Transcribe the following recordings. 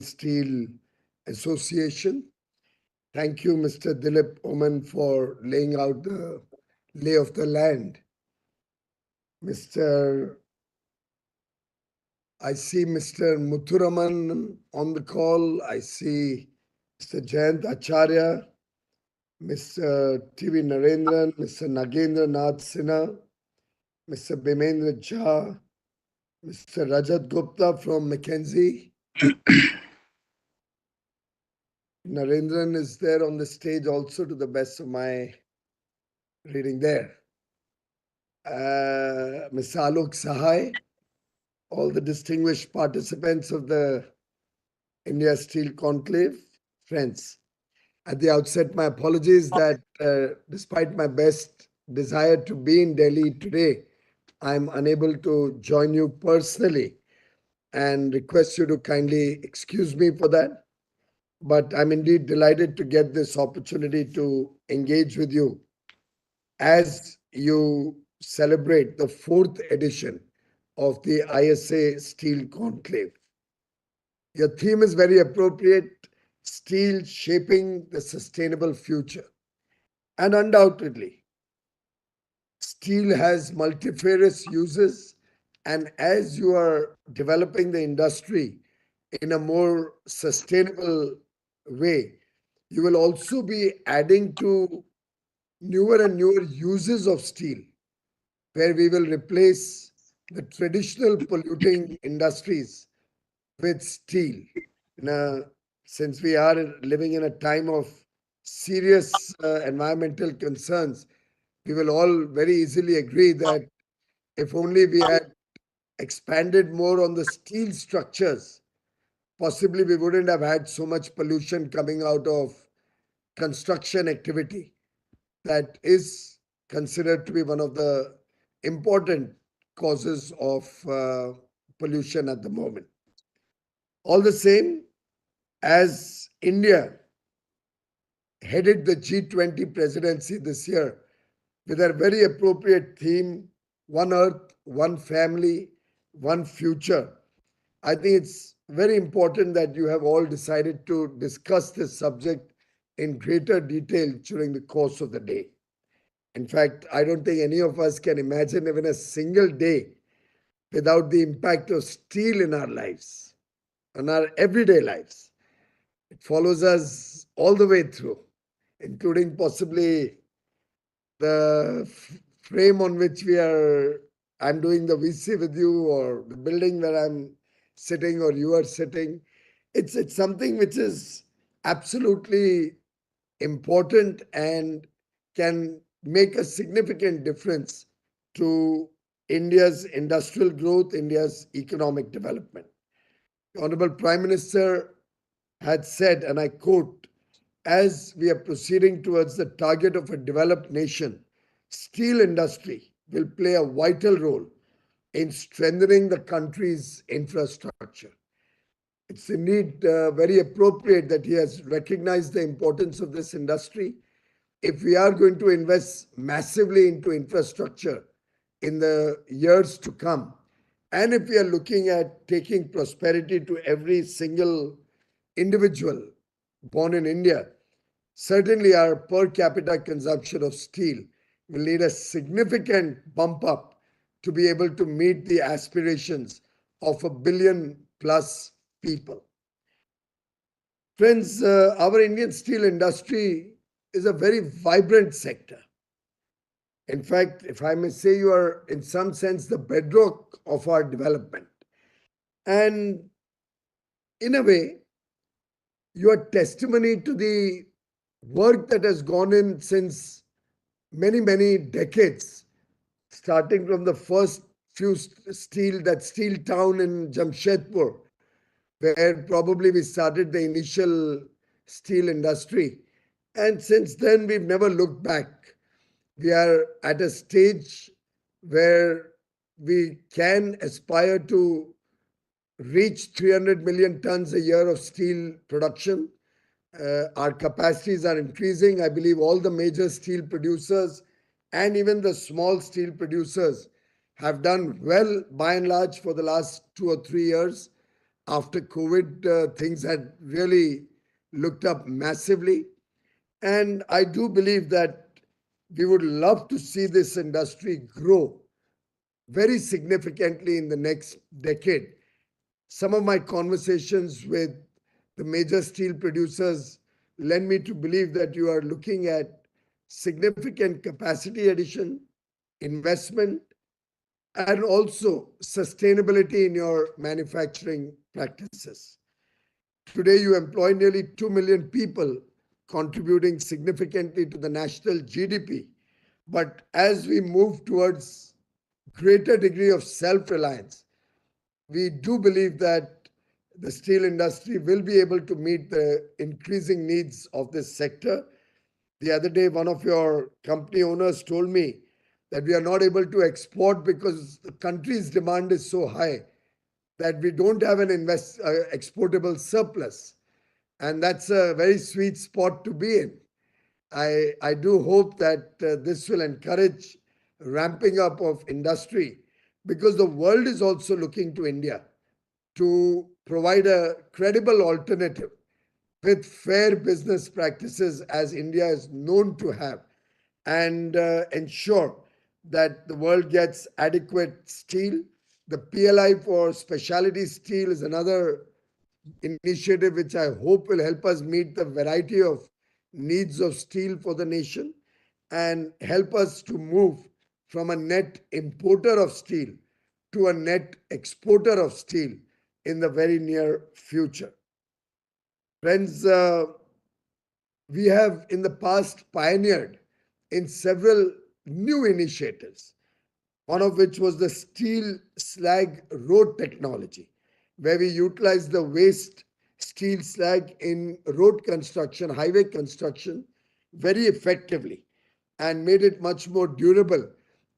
Steel Association. Thank you, Mr. Dilip Oman, for laying out the lay of the land. Mr. I see Mr. Muthuraman on the call. I see Mr. Jayant Acharya, Mr. T.V. Narendran, Mr. Nagendra Nath Sinha, Mr. Bimendra Jha, Mr. Rajat Gupta from McKinsey. Narendran is there on the stage also, to the best of my reading there. Mr. Alok Sahai, all the distinguished participants of the India Steel Conclave, friends. At the outset, my apologies that despite my best desire to be in Delhi today, I'm unable to join you personally and request you to kindly excuse me for that. But I'm indeed delighted to get this opportunity to engage with you as you celebrate the 4th edition of the ISA Steel Conclave. Your theme is very appropriate: steel shaping the sustainable future. And undoubtedly, steel has multifarious uses. And as you are developing the industry in a more sustainable way, you will also be adding to newer and newer uses of steel, where we will replace the traditional polluting industries with steel. Now, since we are living in a time of serious environmental concerns, we will all very easily agree that if only we had expanded more on the steel structures, possibly we wouldn't have had so much pollution coming out of construction activity that is considered to be one of the important causes of pollution at the moment. All the same, as India headed the G20 presidency this year with a very appropriate theme, One Earth, One Family, One Future, I think it's very important that you have all decided to discuss this subject in greater detail during the course of the day. In fact, I don't think any of us can imagine even a single day without the impact of steel in our lives, in our everyday lives. It follows us all the way through, including possibly the frame on which I'm doing the VC with you, or the building where I'm sitting or you are sitting. It's something which is absolutely important and can make a significant difference to India's industrial growth, India's economic development. The Honorable Prime Minister had said, and I quote, as we are proceeding towards the target of a developed nation, steel industry will play a vital role in strengthening the country's infrastructure. It's indeed very appropriate that he has recognized the importance of this industry. If we are going to invest massively into infrastructure in the years to come, and if we are looking at taking prosperity to every single individual born in India, certainly our per capita consumption of steel will need a significant bump up to be able to meet the aspirations of 1 billion plus people. Friends, our Indian steel industry is a very vibrant sector. In fact, if I may say, you are in some sense the bedrock of our development. And in a way, you are testimony to the work that has gone in since many, many decades, starting from the first few that steel town in Jamshedpur, where probably we started the initial steel industry. And since then, we've never looked back. We are at a stage where we can aspire to reach 300 million tons a year of steel production. Our capacities are increasing. I believe all the major steel producers and even the small steel producers have done well by and large for the last 2 or 3 years. After COVID, things had really looked up massively. And I do believe that we would love to see this industry grow very significantly in the next decade. Some of my conversations with the major steel producers led me to believe that you are looking at significant capacity addition, investment, and also sustainability in your manufacturing practices. Today, you employ nearly 2 million people, contributing significantly to the national GDP. But as we move towards greater degree of self-reliance, we do believe that the steel industry will be able to meet the increasing needs of this sector. The other day, one of your company owners told me that we are not able to export because the country's demand is so high that we don't have an exportable surplus. And that's a very sweet spot to be in. I do hope that this will encourage ramping up of industry because the world is also looking to India to provide a credible alternative with fair business practices as India is known to have and ensure that the world gets adequate steel. The PLI for specialty steel is another initiative which I hope will help us meet the variety of needs of steel for the nation and help us to move from a net importer of steel to a net exporter of steel in the very near future. Friends, we have in the past pioneered in several new initiatives, one of which was the steel slag road technology, where we utilized the waste steel slag in road construction, highway construction, very effectively and made it much more durable,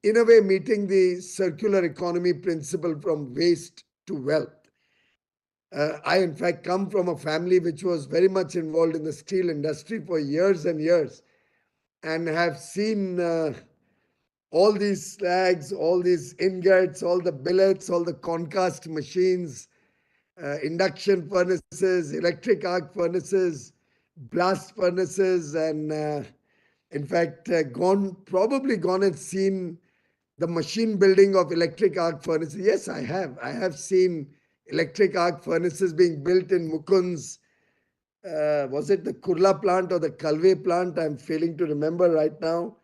in a way meeting the circular economy principle from waste to wealth. I, in fact, come from a family which was very much involved in the steel industry for years and years and have seen all these slags, all these ingots, all the billets, all the concast machines, induction furnaces, electric arc furnaces, blast furnaces, and in fact, probably gone and seen the machine building of electric arc furnaces. Yes, I have. I have seen electric arc furnaces being built in Mukund's. Was it the Kurla plant or the Conclave plant? I'm failing to remember right now.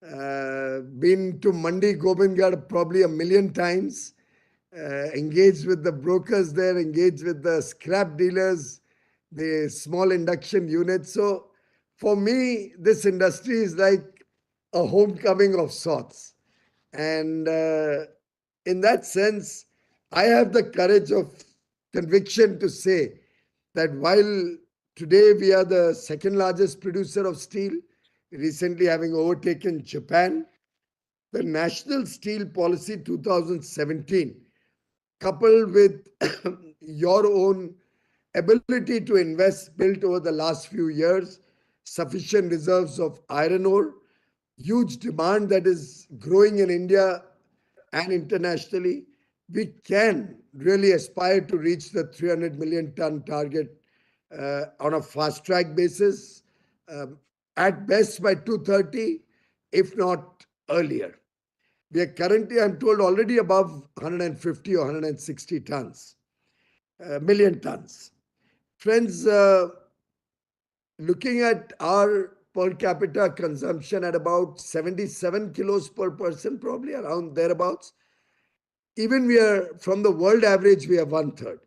Been to Mandi Gobindgarh probably a million times. Engaged with the brokers there, engaged with the scrap dealers, the small induction units. So for me, this industry is like a homecoming of sorts. And in that sense, I have the courage of conviction to say that while today we are the second largest producer of steel, recently having overtaken Japan, the National Steel Policy 2017, coupled with your own ability to invest built over the last few years, sufficient reserves of iron ore, huge demand that is growing in India and internationally, we can really aspire to reach the 300 million ton target on a fast track basis, at best by 2030, if not earlier. We are currently, I'm told, already above 150 or 160 tons, million tons. Friends, looking at our per capita consumption at about 77 kilos per person, probably around thereabouts. Even we are, from the world average, we are one third.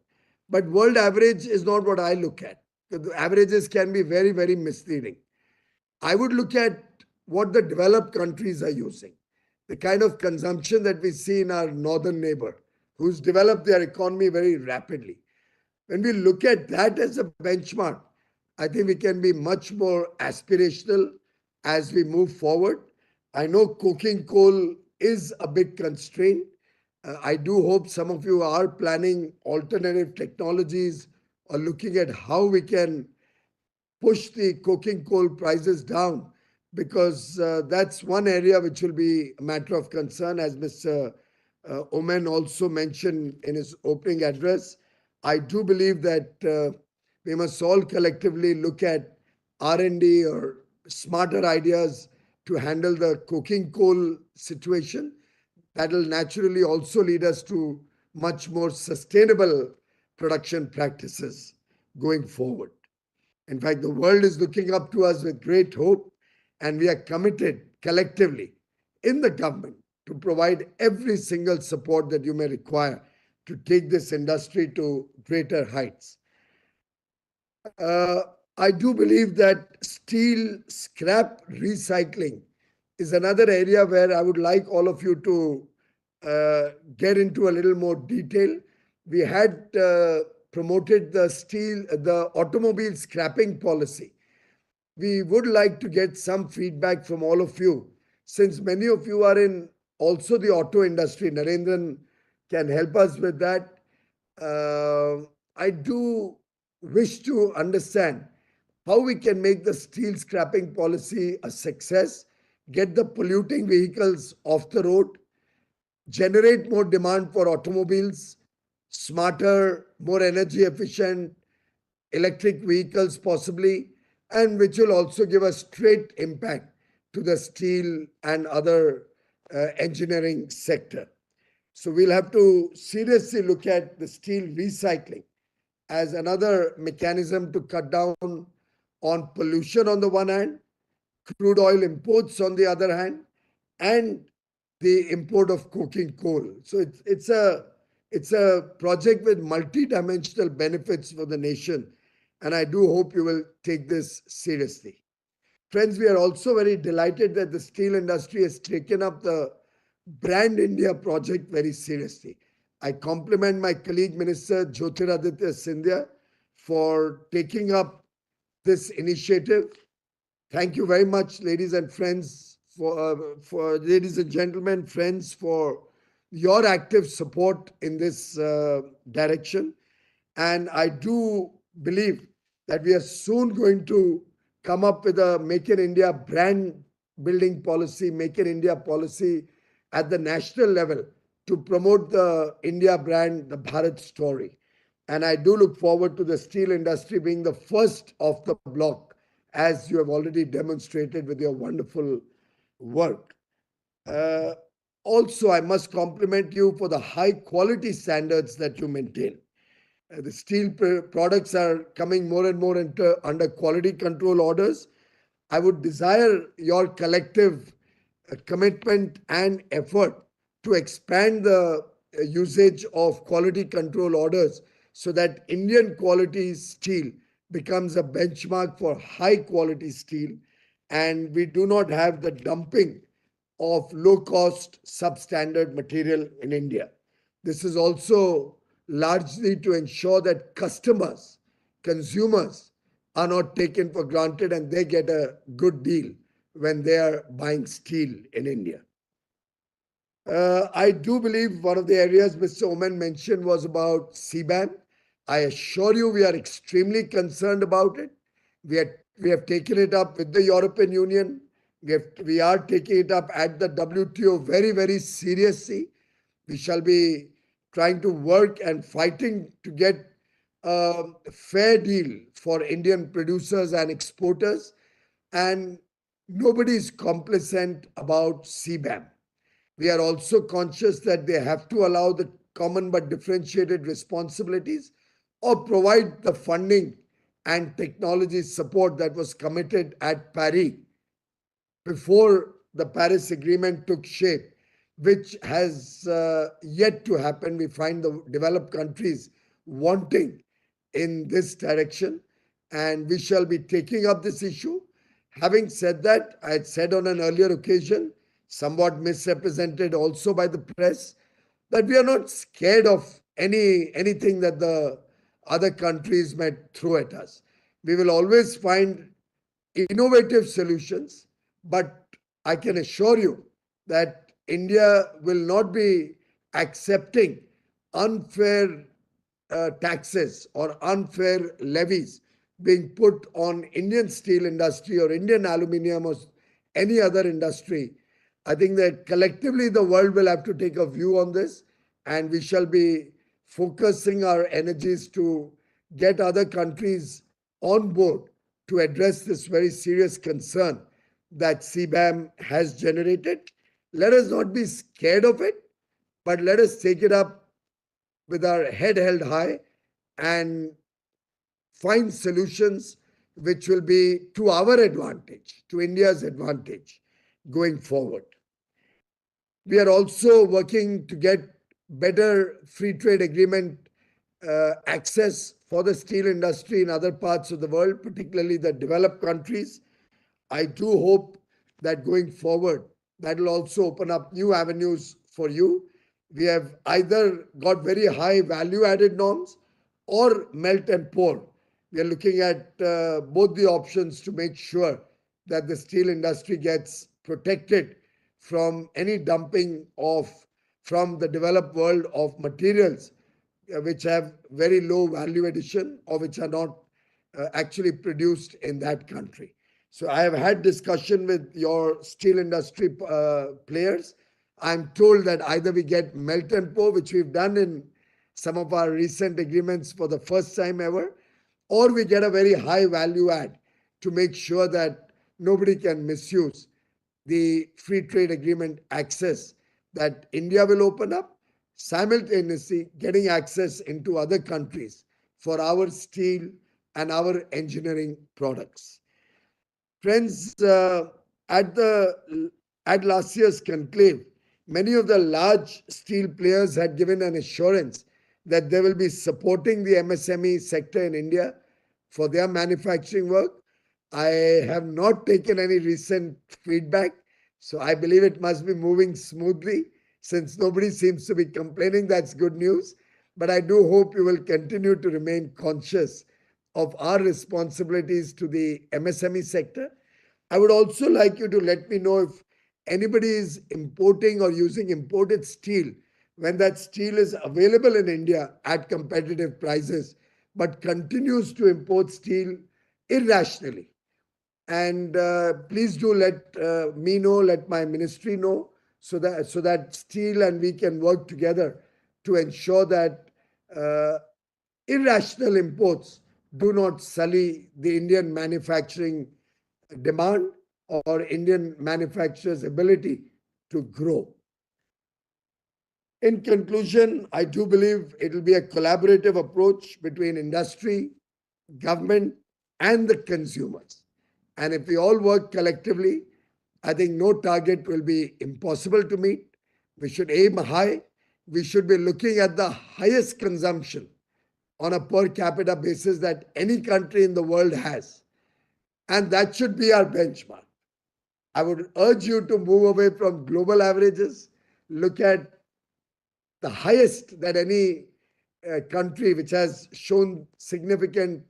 But world average is not what I look at. The averages can be very, very misleading. I would look at what the developed countries are using, the kind of consumption that we see in our northern neighbor, who's developed their economy very rapidly. When we look at that as a benchmark, I think we can be much more aspirational as we move forward. I know coking coal is a big constraint. I do hope some of you are planning alternative technologies or looking at how we can push the coking coal prices down, because that's one area which will be a matter of concern, as Mr. Oman also mentioned in his opening address. I do believe that we must all collectively look at R&D or smarter ideas to handle the coking coal situation. That will naturally also lead us to much more sustainable production practices going forward. In fact, the world is looking up to us with great hope, and we are committed collectively in the government to provide every single support that you may require to take this industry to greater heights. Uh, I do believe that steel scrap recycling is another area where I would like all of you to get into a little more detail. We had promoted the automobile scrapping policy. We would like to get some feedback from all of you, since many of you are in also the auto industry. Narendran can help us with that. I do wish to understand how we can make the steel scrapping policy a success, get the polluting vehicles off the road, generate more demand for automobiles, smarter, more energy efficient electric vehicles possibly, and which will also give a straight impact to the steel and other engineering sector. So we'll have to seriously look at the steel recycling as another mechanism to cut down on pollution on the one hand, crude oil imports on the other hand, and the import of coking coal. So it's a project with multi-dimensional benefits for the nation, and I do hope you will take this seriously. Friends, we are also very delighted that the steel industry has taken up the Brand India project very seriously. I compliment my colleague Minister Jyotiraditya Scindia for taking up this initiative. Thank you very much, ladies and friends, for ladies and gentlemen, friends, for your active support in this direction. And I do believe that we are soon going to come up with a Make in India brand building policy, Make in India policy at the national level to promote the India brand, the Bharat story. And I do look forward to the steel industry being the first of the block, as you have already demonstrated with your wonderful work. Uh, Also, I must compliment you for the high quality standards that you maintain. The steel products are coming more and more under quality control orders. I would desire your collective commitment and effort to expand the usage of quality control orders so that Indian quality steel becomes a benchmark for high quality steel, and we do not have the dumping of low cost substandard material in India. This is also largely to ensure that customers, consumers are not taken for granted and they get a good deal when they are buying steel in India. I do believe one of the areas Mr. Oman mentioned was about CBAM. I assure you we are extremely concerned about it. We have taken it up with the European Union. We are taking it up at the WTO very, very seriously. We shall be trying to work and fighting to get a fair deal for Indian producers and exporters. And nobody is complacent about CBAM. We are also conscious that they have to allow the common but differentiated responsibilities or provide the funding and technology support that was committed at Paris before the Paris Agreement took shape, which has yet to happen. We find the developed countries wanting in this direction, and we shall be taking up this issue. Having said that, I had said on an earlier occasion, somewhat misrepresented also by the press, that we are not scared of anything that the other countries might throw at us. We will always find innovative solutions, but I can assure you that India will not be accepting unfair taxes or unfair levies being put on Indian steel industry or Indian aluminium or any other industry. I think that collectively the world will have to take a view on this, and we shall be focusing our energies to get other countries on board to address this very serious concern that CBAM has generated. Let us not be scared of it, but let us take it up with our head held high and find solutions which will be to our advantage, to India's advantage going forward. We are also working to get better free trade agreement access for the steel industry in other parts of the world, particularly the developed countries. I do hope that going forward, that will also open up new avenues for you. We have either got very high value added norms or melt and pour. We are looking at both the options to make sure that the steel industry gets protected from any dumping of from the developed world of materials which have very low value addition or which are not actually produced in that country. So I have had discussion with your steel industry players. I'm told that either we get melt and pour, which we've done in some of our recent agreements for the first time ever, or we get a very high value add to make sure that nobody can misuse the free trade agreement access that India will open up, simultaneously getting access into other countries for our steel and our engineering products. Friends, at last year's conclave, many of the large steel players had given an assurance that they will be supporting the MSME sector in India for their manufacturing work. I have not taken any recent feedback, so I believe it must be moving smoothly. Since nobody seems to be complaining, that's good news. But I do hope you will continue to remain conscious of our responsibilities to the MSME sector. I would also like you to let me know if anybody is importing or using imported steel when that steel is available in India at competitive prices, but continues to import steel irrationally. And please do let me know, let my ministry know, so that steel and we can work together to ensure that irrational imports do not sully the Indian manufacturing demand or Indian manufacturers' ability to grow. In conclusion, I do believe it will be a collaborative approach between industry, government, and the consumers. And if we all work collectively, I think no target will be impossible to meet. We should aim high. We should be looking at the highest consumption on a per capita basis that any country in the world has. And that should be our benchmark. I would urge you to move away from global averages, look at the highest that any country which has shown significant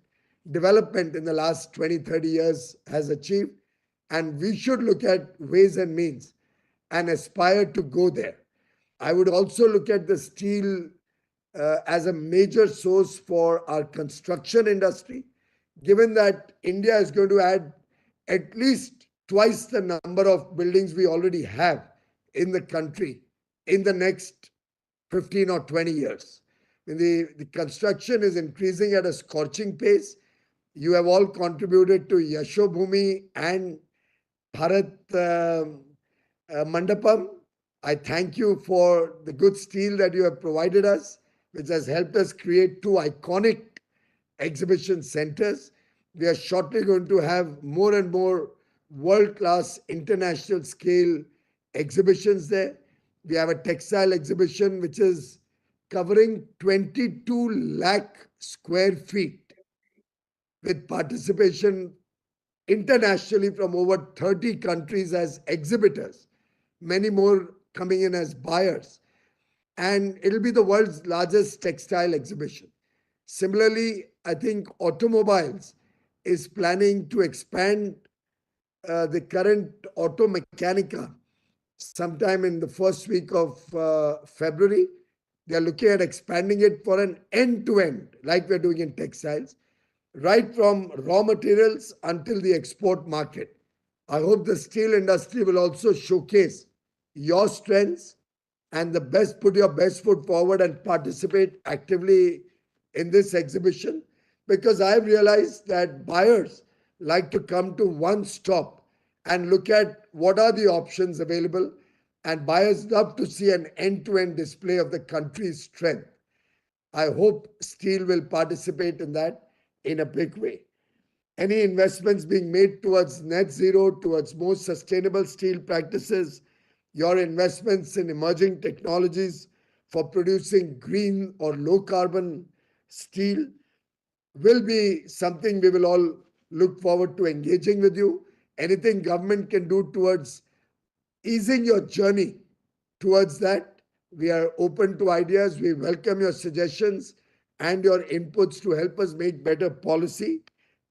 development in the last 20, 30 years has achieved. And we should look at ways and means and aspire to go there. I would also look at the steel as a major source for our construction industry, given that India is going to add at least twice the number of buildings we already have in the country in the next 15 or 20 years. The construction is increasing at a scorching pace. You have all contributed to Yashobhumi and Bharat Mandapam. I thank you for the good steel that you have provided us, which has helped us create two iconic exhibition centers. We are shortly going to have more and more world-class international scale exhibitions there. We have a textile exhibition which is covering 22 lakh square feet with participation internationally from over 30 countries as exhibitors, many more coming in as buyers. And it'll be the world's largest textile exhibition. Similarly, I think automobiles is planning to expand the current Auto Mechanica sometime in the first week of February. They are looking at expanding it for an end-to-end, like we're doing in textiles, right from raw materials until the export market. I hope the steel industry will also showcase your strengths and the best, put your best foot forward and participate actively in this exhibition, because I've realized that buyers like to come to one stop and look at what are the options available, and buyers love to see an end-to-end display of the country's strength. I hope steel will participate in that in a big way. Any investments being made towards net zero, towards more sustainable steel practices, your investments in emerging technologies for producing green or low carbon steel will be something we will all look forward to engaging with you. Anything government can do towards easing your journey towards that, we are open to ideas. We welcome your suggestions and your inputs to help us make better policy.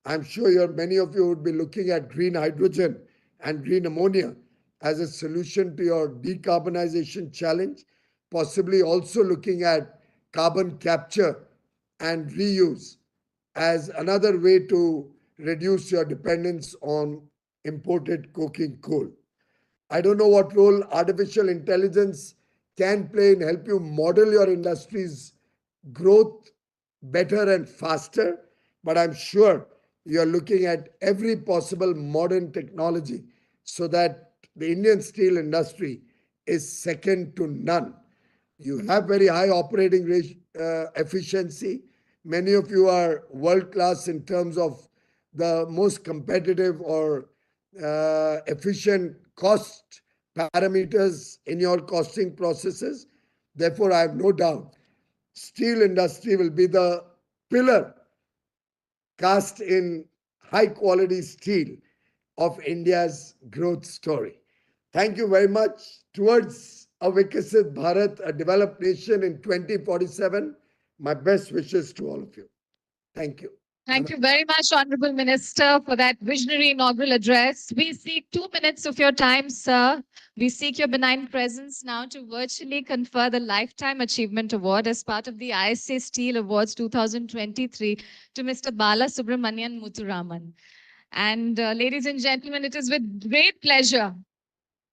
I'm sure many of you would be looking at green hydrogen and green ammonia as a solution to your decarbonization challenge, possibly also looking at carbon capture and reuse as another way to reduce your dependence on imported coking coal. I don't know what role artificial intelligence can play in help you model your industry's growth better and faster, but I'm sure you're looking at every possible modern technology so that the Indian steel industry is second to none. You have very high operating efficiency. Many of you are world class in terms of the most competitive or efficient cost parameters in your costing processes. Therefore, I have no doubt steel industry will be the pillar cast in high quality steel of India's growth story. Thank you very much. Towards a Vikasit Bharat, a developed nation in 2047, my best wishes to all of you. Thank you. Thank you very much, Honorable Minister, for that visionary inaugural address. We seek 2 minutes of your time, sir. We seek your benign presence now to virtually confer the Lifetime Achievement Award as part of the ISA Steel Awards 2023 to Mr. Bala Subramanian Muthuraman. And ladies and gentlemen, it is with great pleasure